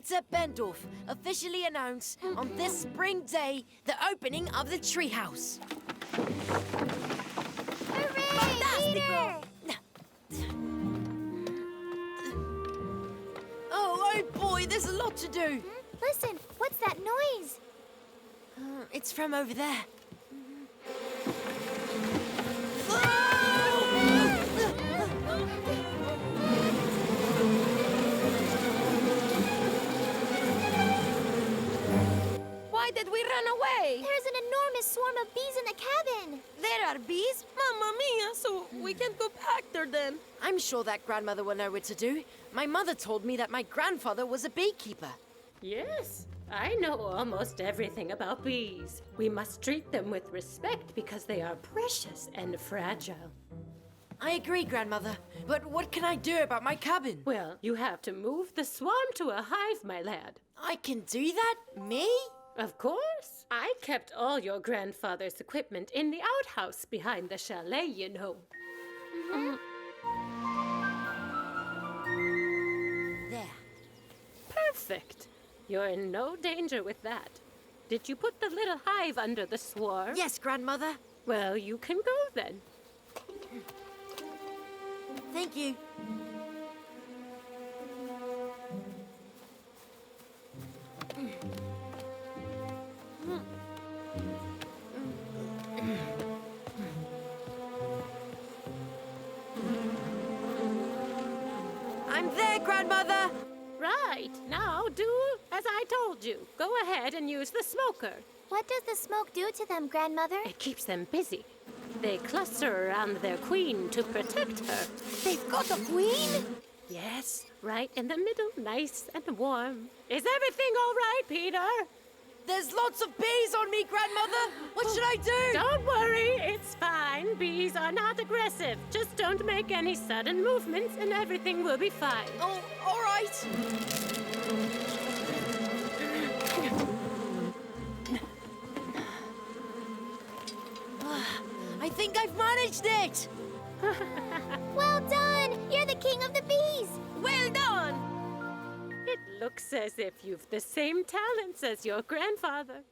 Granddaughter Bendorf officially announce on this spring day the opening of the treehouse. Hooray! Peter! Oh boy, there's a lot to do. Listen, what's that noise? It's from over there. Why did we run away? There's an enormous swarm of bees in the cabin. There are bees? Mamma mia, so we can't go back there then. I'm sure that grandmother will know what to do. My mother told me that my grandfather was a beekeeper. Yes, I know almost everything about bees. We must treat them with respect because they are precious and fragile. I agree, grandmother. But what can I do about my cabin? Well, you have to move the swarm to a hive, my lad. I can do that? Me? Of course. I kept all your grandfather's equipment in the outhouse behind the chalet, you know. There. Perfect. You're in no danger with that. Did you put the little hive under the swarm? Yes, grandmother. Well, you can go then. Thank you. I'm there, grandmother. Right. Now do as I told you. Go ahead and use the smoker. What does the smoke do to them, Grandmother? It keeps them busy. They cluster around their queen to protect her. They've got a queen? Yes, right in the middle, nice and warm. Is everything all right, Peter? There's lots of bees on me, grandmother. What should I do? Don't worry, it's fine. Bees are not aggressive. Just don't make any sudden movements and everything will be fine. Oh, all right. I think I've managed it. Well done! You're the king of the bees! Well done! It looks as if you've the same talents as your grandfather.